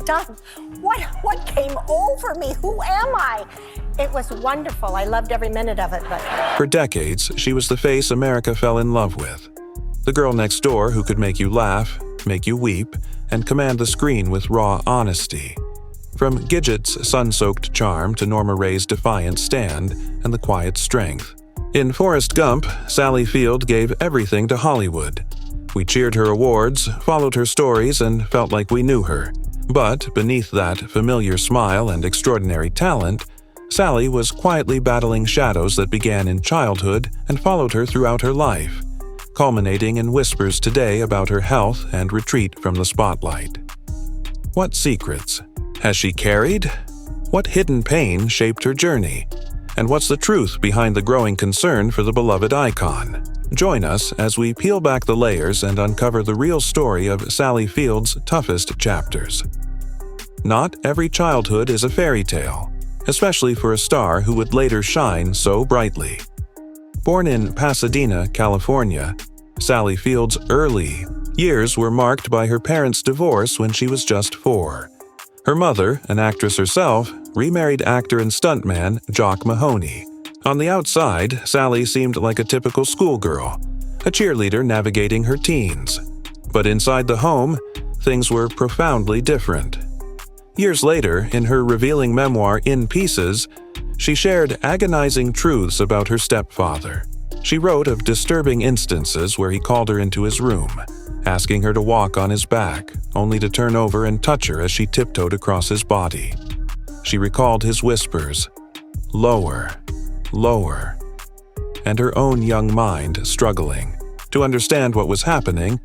done? What came over me? Who am I? It was wonderful. I loved every minute of it. But for decades, she was the face America fell in love with. The girl next door who could make you laugh, make you weep, and command the screen with raw honesty. From Gidget's sun-soaked charm to Norma Rae's defiant stand and the quiet strength. In Forrest Gump, Sally Field gave everything to Hollywood. We cheered her awards, followed her stories, and felt like we knew her. But beneath that familiar smile and extraordinary talent, Sally was quietly battling shadows that began in childhood and followed her throughout her life, culminating in whispers today about her health and retreat from the spotlight. What secrets has she carried? What hidden pain shaped her journey? And what's the truth behind the growing concern for the beloved icon? Join us as we peel back the layers and uncover the real story of Sally Field's toughest chapters. Not every childhood is a fairy tale, especially for a star who would later shine so brightly. Born in Pasadena, California, Sally Field's early years were marked by her parents' divorce when she was just 4. Her mother, an actress herself, remarried actor and stuntman Jock Mahoney. On the outside, Sally seemed like a typical schoolgirl, a cheerleader navigating her teens. But inside the home, things were profoundly different. Years later, in her revealing memoir In Pieces, she shared agonizing truths about her stepfather. She wrote of disturbing instances where he called her into his room, asking her to walk on his back, only to turn over and touch her as she tiptoed across his body. She recalled his whispers, "Lower, lower," and her own young mind struggling to understand what was happening,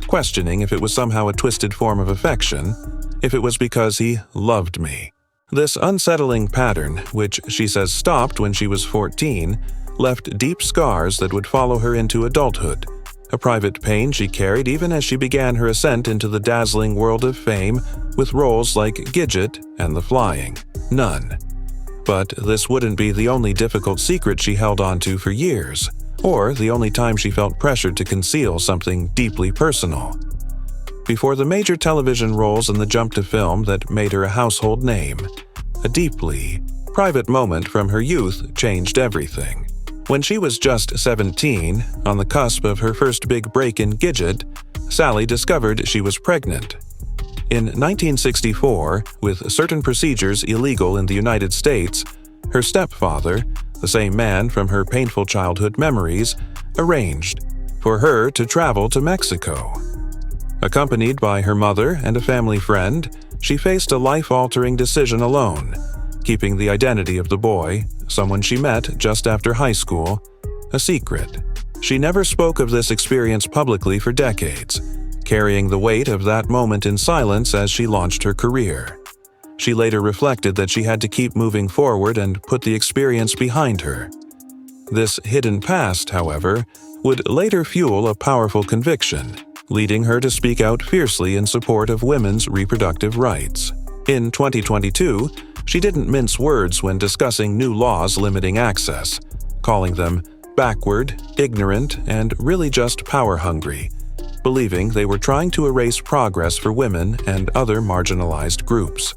questioning if it was somehow a twisted form of affection, if it was because he loved me. This unsettling pattern, which she says stopped when she was 14, left deep scars that would follow her into adulthood, a private pain she carried even as she began her ascent into the dazzling world of fame with roles like Gidget and The Flying Nun. But this wouldn't be the only difficult secret she held onto for years, or the only time she felt pressured to conceal something deeply personal. Before the major television roles and the jump to film that made her a household name, a deeply private moment from her youth changed everything. When she was just 17, on the cusp of her first big break in Gidget, Sally discovered she was pregnant. In 1964, with certain procedures illegal in the United States, her stepfather, the same man from her painful childhood memories, arranged for her to travel to Mexico. Accompanied by her mother and a family friend, she faced a life-altering decision alone, keeping the identity of the boy, someone she met just after high school, a secret. She never spoke of this experience publicly for decades, carrying the weight of that moment in silence as she launched her career. She later reflected that she had to keep moving forward and put the experience behind her. This hidden past, however, would later fuel a powerful conviction, leading her to speak out fiercely in support of women's reproductive rights. In 2022, she didn't mince words when discussing new laws limiting access, calling them backward, ignorant, and really just power-hungry, believing they were trying to erase progress for women and other marginalized groups.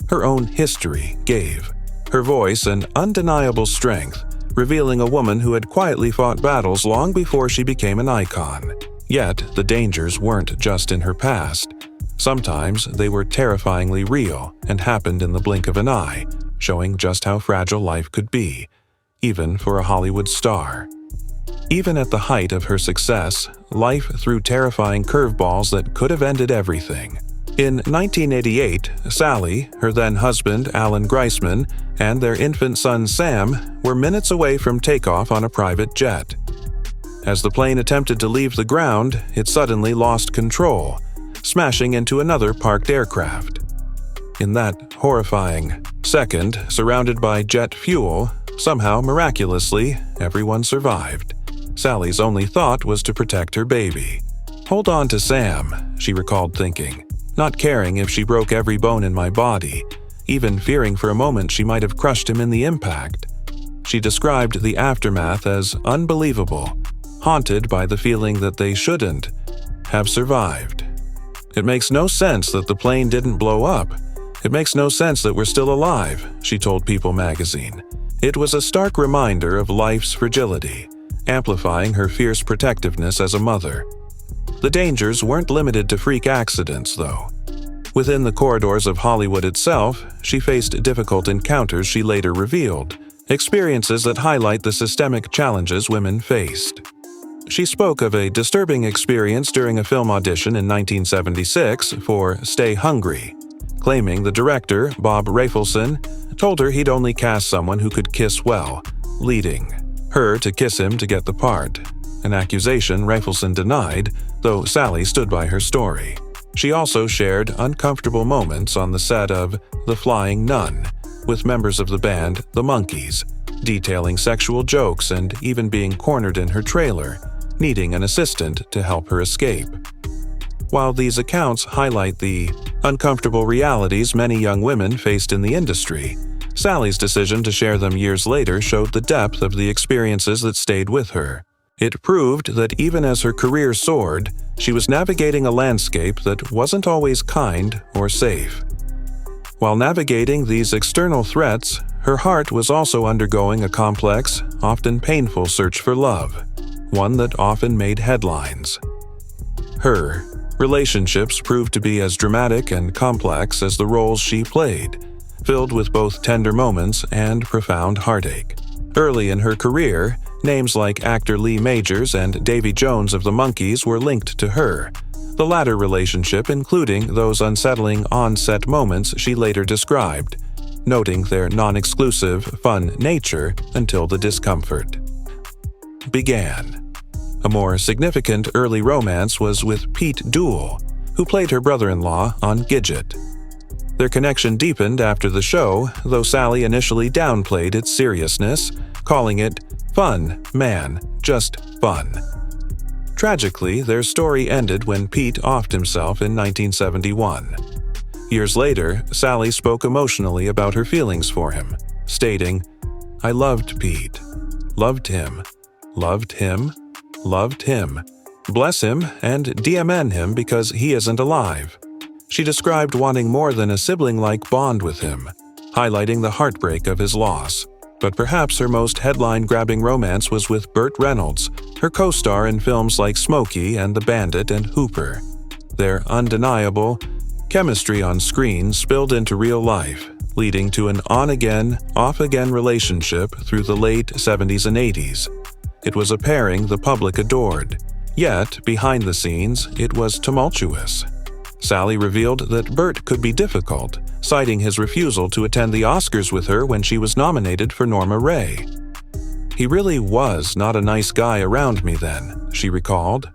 Her own history gave her voice an undeniable strength, revealing a woman who had quietly fought battles long before she became an icon. Yet, the dangers weren't just in her past. Sometimes they were terrifyingly real and happened in the blink of an eye, showing just how fragile life could be, even for a Hollywood star. Even at the height of her success, life threw terrifying curveballs that could have ended everything. In 1988, Sally, her then-husband Alan Greisman, and their infant son Sam were minutes away from takeoff on a private jet. As the plane attempted to leave the ground, it suddenly lost control, smashing into another parked aircraft. In that horrifying second, surrounded by jet fuel, somehow miraculously, everyone survived. Sally's only thought was to protect her baby. "Hold on to Sam," she recalled thinking, not caring if she broke every bone in my body, even fearing for a moment she might have crushed him in the impact. She described the aftermath as unbelievable, haunted by the feeling that they shouldn't have survived. It makes no sense that the plane didn't blow up. It makes no sense that we're still alive, she told People magazine. It was a stark reminder of life's fragility, amplifying her fierce protectiveness as a mother. The dangers weren't limited to freak accidents, though. Within the corridors of Hollywood itself, she faced difficult encounters she later revealed, experiences that highlight the systemic challenges women faced. She spoke of a disturbing experience during a film audition in 1976 for Stay Hungry, claiming the director, Bob Rafelson, told her he'd only cast someone who could kiss well, leading her to kiss him to get the part, an accusation Rafelson denied, though Sally stood by her story. She also shared uncomfortable moments on the set of The Flying Nun with members of the band The Monkees, detailing sexual jokes and even being cornered in her trailer, needing an assistant to help her escape. While these accounts highlight the uncomfortable realities many young women faced in the industry, Sally's decision to share them years later showed the depth of the experiences that stayed with her. It proved that even as her career soared, she was navigating a landscape that wasn't always kind or safe. While navigating these external threats, her heart was also undergoing a complex, often painful search for love, one that often made headlines. Her relationships proved to be as dramatic and complex as the roles she played, filled with both tender moments and profound heartache. Early in her career, names like actor Lee Majors and Davy Jones of the Monkees were linked to her, the latter relationship including those unsettling on-set moments she later described, noting their non-exclusive, fun nature until the discomfort began. A more significant early romance was with Pete Dool, who played her brother-in-law on Gidget. Their connection deepened after the show, though Sally initially downplayed its seriousness, calling it fun, man, just fun. Tragically, their story ended when Pete offed himself in 1971. Years later, Sally spoke emotionally about her feelings for him, stating, "I loved Pete. Loved him. Loved him. Loved him. Bless him and DMN him because he isn't alive." She described wanting more than a sibling-like bond with him, highlighting the heartbreak of his loss. But perhaps her most headline-grabbing romance was with Burt Reynolds, her co-star in films like Smokey and the Bandit and Hooper. Their undeniable chemistry on screen spilled into real life, leading to an on-again, off-again relationship through the late 70s and 80s. It was a pairing the public adored, yet, behind the scenes, it was tumultuous. Sally revealed that Burt could be difficult, citing his refusal to attend the Oscars with her when she was nominated for Norma Rae. "He really was not a nice guy around me then," she recalled.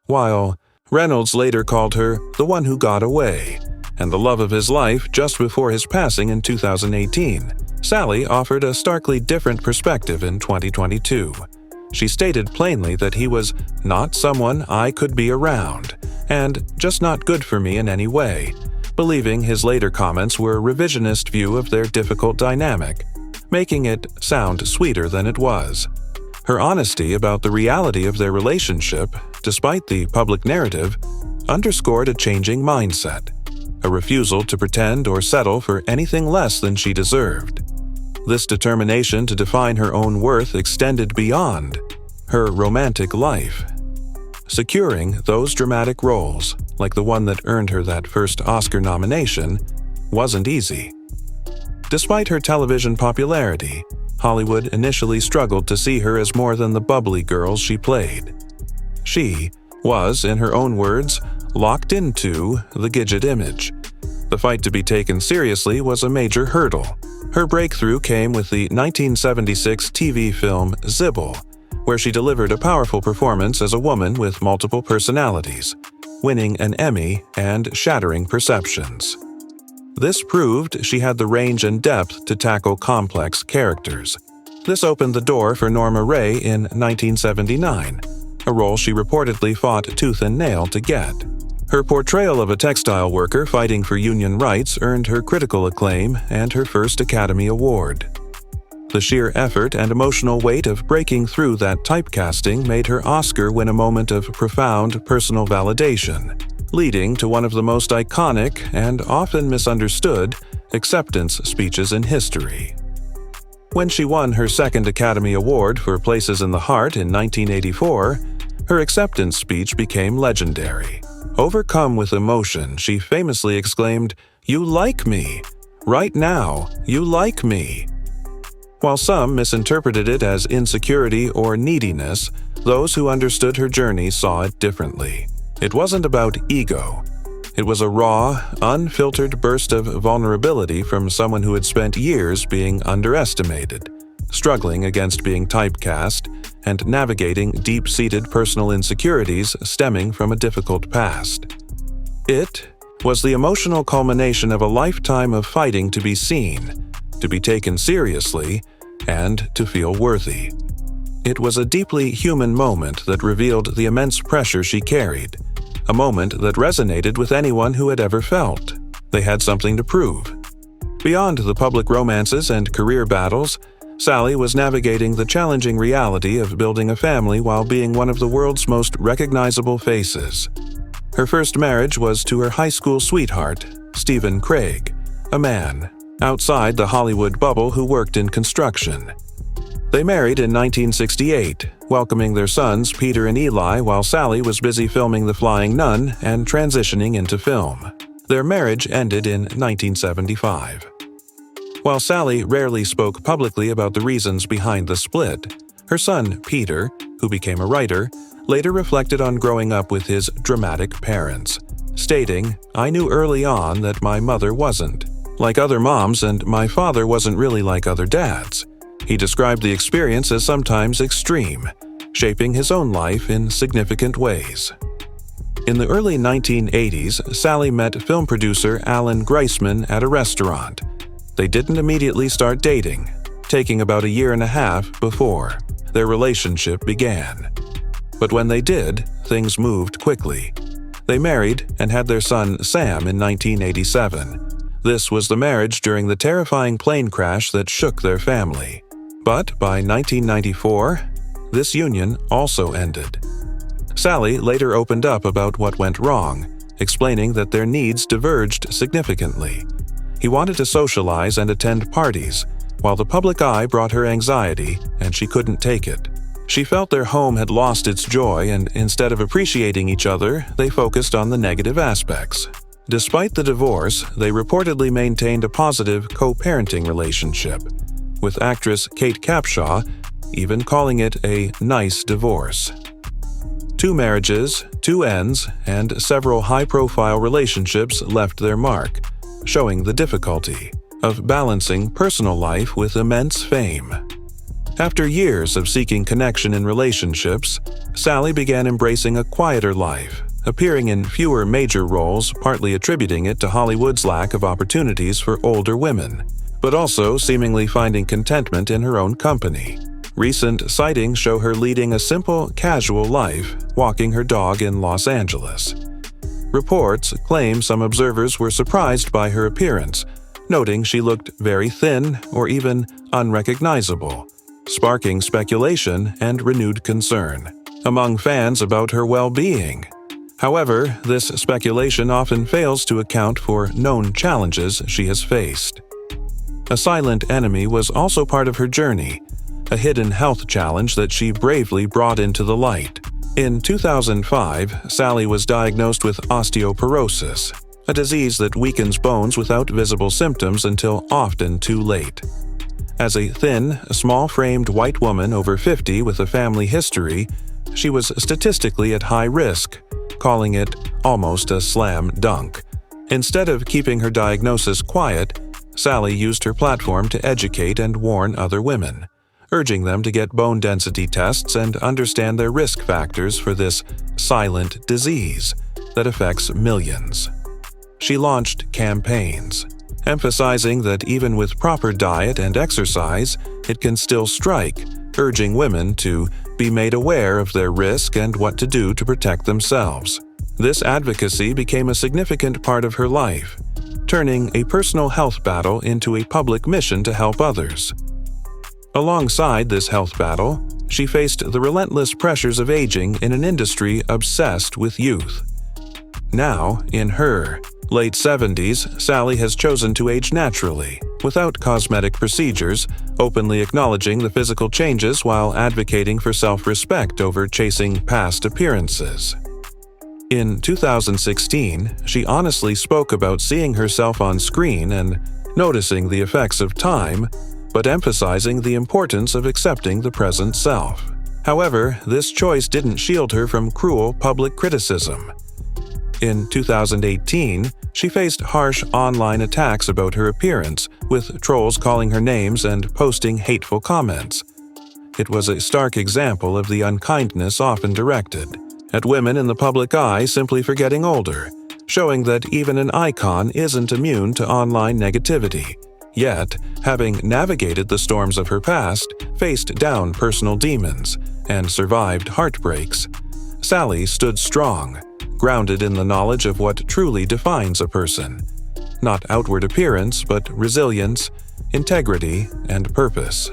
While Reynolds later called her the one who got away, and the love of his life just before his passing in 2018, Sally offered a starkly different perspective in 2022. She stated plainly that he was not someone I could be around, and just not good for me in any way, believing his later comments were a revisionist view of their difficult dynamic, making it sound sweeter than it was. Her honesty about the reality of their relationship, despite the public narrative, underscored a changing mindset, a refusal to pretend or settle for anything less than she deserved. This determination to define her own worth extended beyond her romantic life. Securing those dramatic roles, like the one that earned her that first Oscar nomination, wasn't easy. Despite her television popularity, Hollywood initially struggled to see her as more than the bubbly girl she played. She was, in her own words, locked into the Gidget image. The fight to be taken seriously was a major hurdle. Her breakthrough came with the 1976 TV film Zibble, where she delivered a powerful performance as a woman with multiple personalities, winning an Emmy and shattering perceptions. This proved she had the range and depth to tackle complex characters. This opened the door for Norma Rae in 1979, a role she reportedly fought tooth and nail to get. Her portrayal of a textile worker fighting for union rights earned her critical acclaim and her first Academy Award. The sheer effort and emotional weight of breaking through that typecasting made her Oscar win a moment of profound personal validation, leading to one of the most iconic and often misunderstood acceptance speeches in history. When she won her second Academy Award for Places in the Heart in 1984, her acceptance speech became legendary. Overcome with emotion, she famously exclaimed, "You like me! Right now, you like me!" While some misinterpreted it as insecurity or neediness, those who understood her journey saw it differently. It wasn't about ego. It was a raw, unfiltered burst of vulnerability from someone who had spent years being underestimated, struggling against being typecast, and navigating deep-seated personal insecurities stemming from a difficult past. It was the emotional culmination of a lifetime of fighting to be seen, to be taken seriously, and to feel worthy. It was a deeply human moment that revealed the immense pressure she carried, a moment that resonated with anyone who had ever felt they had something to prove. Beyond the public romances and career battles, Sally was navigating the challenging reality of building a family while being one of the world's most recognizable faces. Her first marriage was to her high school sweetheart, Stephen Craig, a man outside the Hollywood bubble who worked in construction. They married in 1968, welcoming their sons Peter and Eli while Sally was busy filming The Flying Nun and transitioning into film. Their marriage ended in 1975. While Sally rarely spoke publicly about the reasons behind the split, her son, Peter, who became a writer, later reflected on growing up with his dramatic parents, stating, "I knew early on that my mother wasn't like other moms and my father wasn't really like other dads." He described the experience as sometimes extreme, shaping his own life in significant ways. In the early 1980s, Sally met film producer Alan Greisman at a restaurant. They didn't immediately start dating, taking about a year and a half before their relationship began. But when they did, things moved quickly. They married and had their son Sam in 1987. This was the marriage during the terrifying plane crash that shook their family. But by 1994, this union also ended. Sally later opened up about what went wrong, explaining that their needs diverged significantly. He wanted to socialize and attend parties, while the public eye brought her anxiety, and she couldn't take it. She felt their home had lost its joy, and instead of appreciating each other, they focused on the negative aspects. Despite the divorce, they reportedly maintained a positive co-parenting relationship, with actress Kate Capshaw even calling it a nice divorce. 2 marriages, 2 ends, and several high-profile relationships left their mark, showing the difficulty of balancing personal life with immense fame. After years of seeking connection in relationships, Sally began embracing a quieter life, appearing in fewer major roles, partly attributing it to Hollywood's lack of opportunities for older women, but also seemingly finding contentment in her own company. Recent sightings show her leading a simple, casual life, walking her dog in Los Angeles. Reports claim some observers were surprised by her appearance, noting she looked very thin or even unrecognizable, sparking speculation and renewed concern among fans about her well-being. However, this speculation often fails to account for known challenges she has faced. A silent enemy was also part of her journey, a hidden health challenge that she bravely brought into the light. In 2005, Sally was diagnosed with osteoporosis, a disease that weakens bones without visible symptoms until often too late. As a thin, small-framed white woman over 50 with a family history, she was statistically at high risk, calling it almost a slam dunk. Instead of keeping her diagnosis quiet, Sally used her platform to educate and warn other women, urging them to get bone density tests and understand their risk factors for this silent disease that affects millions. She launched campaigns, emphasizing that even with proper diet and exercise, it can still strike, urging women to be made aware of their risk and what to do to protect themselves. This advocacy became a significant part of her life, turning a personal health battle into a public mission to help others. Alongside this health battle, she faced the relentless pressures of aging in an industry obsessed with youth. Now, in her late 70s, Sally has chosen to age naturally, without cosmetic procedures, openly acknowledging the physical changes while advocating for self-respect over chasing past appearances. In 2016, she honestly spoke about seeing herself on screen and noticing the effects of time, but emphasizing the importance of accepting the present self. However, this choice didn't shield her from cruel public criticism. In 2018, she faced harsh online attacks about her appearance, with trolls calling her names and posting hateful comments. It was a stark example of the unkindness often directed at women in the public eye simply for getting older, showing that even an icon isn't immune to online negativity. Yet, having navigated the storms of her past, faced down personal demons, and survived heartbreaks, Sally stood strong, grounded in the knowledge of what truly defines a person. Not outward appearance, but resilience, integrity, and purpose.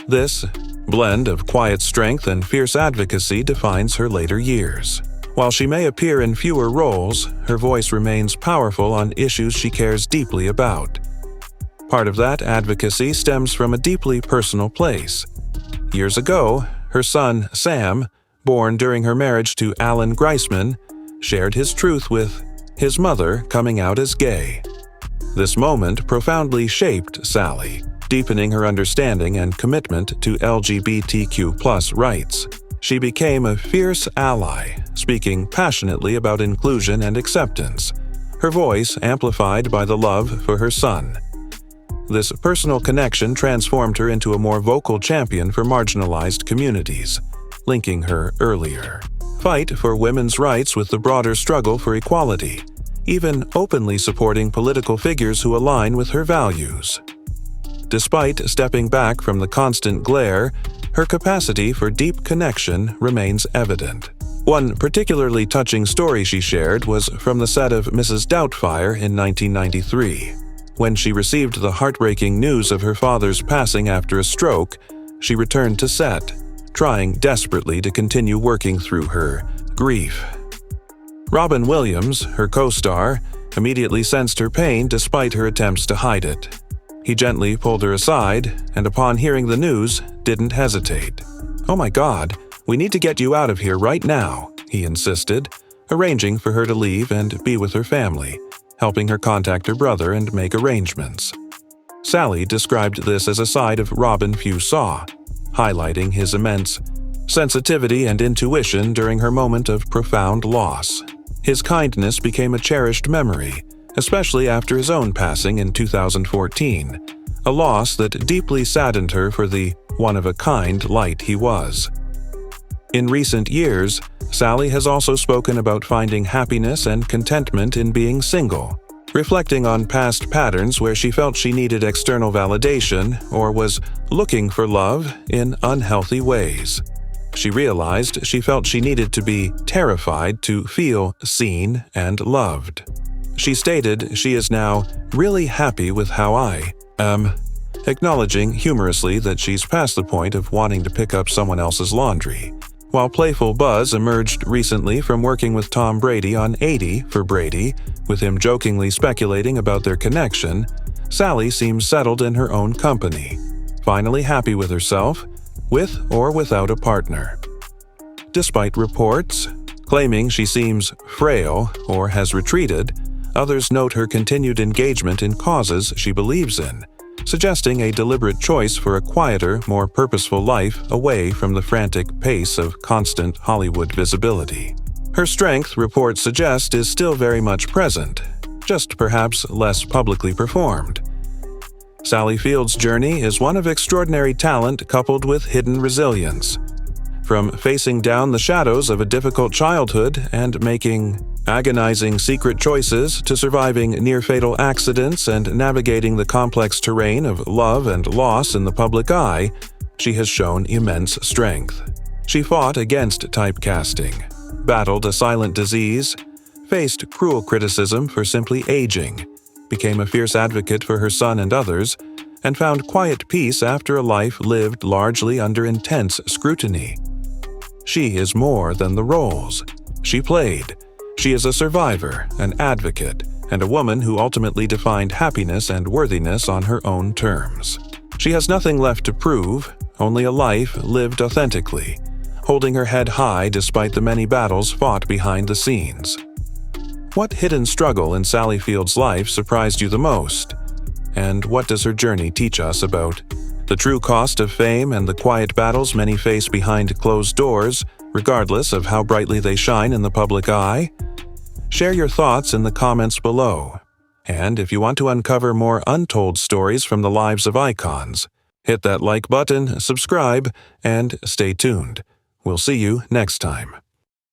This blend of quiet strength and fierce advocacy defines her later years. While she may appear in fewer roles, her voice remains powerful on issues she cares deeply about. Part of that advocacy stems from a deeply personal place. Years ago, her son, Sam, born during her marriage to Alan Greisman, shared his truth with his mother coming out as gay. This moment profoundly shaped Sally, deepening her understanding and commitment to LGBTQ+ rights. She became a fierce ally, speaking passionately about inclusion and acceptance, her voice amplified by the love for her son. This personal connection transformed her into a more vocal champion for marginalized communities, linking her earlier fight for women's rights with the broader struggle for equality, even openly supporting political figures who align with her values. Despite stepping back from the constant glare, her capacity for deep connection remains evident. One particularly touching story she shared was from the set of Mrs. Doubtfire in 1993. When she received the heartbreaking news of her father's passing after a stroke, she returned to set, trying desperately to continue working through her grief. Robin Williams, her co-star, immediately sensed her pain despite her attempts to hide it. He gently pulled her aside, and upon hearing the news, didn't hesitate. "Oh my God, we need to get you out of here right now," he insisted, arranging for her to leave and be with her family, helping her contact her brother and make arrangements. Sally described this as a side of Robin few saw, highlighting his immense sensitivity and intuition during her moment of profound loss. His kindness became a cherished memory, especially after his own passing in 2014, a loss that deeply saddened her for the one-of-a-kind light he was. In recent years, Sally has also spoken about finding happiness and contentment in being single, reflecting on past patterns where she felt she needed external validation or was looking for love in unhealthy ways. She realized she felt she needed to be terrified to feel seen and loved. She stated she is now really happy with how I am, acknowledging humorously that she's past the point of wanting to pick up someone else's laundry. While playful buzz emerged recently from working with Tom Brady on 80 for Brady, with him jokingly speculating about their connection, Sally seems settled in her own company, finally happy with herself, with or without a partner. Despite reports claiming she seems frail or has retreated, others note her continued engagement in causes she believes in, suggesting a deliberate choice for a quieter, more purposeful life away from the frantic pace of constant Hollywood visibility. Her strength, reports suggest, is still very much present, just perhaps less publicly performed. Sally Field's journey is one of extraordinary talent coupled with hidden resilience. From facing down the shadows of a difficult childhood and making agonizing secret choices to surviving near-fatal accidents and navigating the complex terrain of love and loss in the public eye, she has shown immense strength. She fought against typecasting, battled a silent disease, faced cruel criticism for simply aging, became a fierce advocate for her son and others, and found quiet peace after a life lived largely under intense scrutiny. She is more than the roles she played. She is a survivor, an advocate, and a woman who ultimately defined happiness and worthiness on her own terms. She has nothing left to prove, only a life lived authentically, holding her head high despite the many battles fought behind the scenes. What hidden struggle in Sally Field's life surprised you the most? And what does her journey teach us about the true cost of fame and the quiet battles many face behind closed doors, regardless of how brightly they shine in the public eye? Share your thoughts in the comments below. And if you want to uncover more untold stories from the lives of icons, hit that like button, subscribe, and stay tuned. We'll see you next time.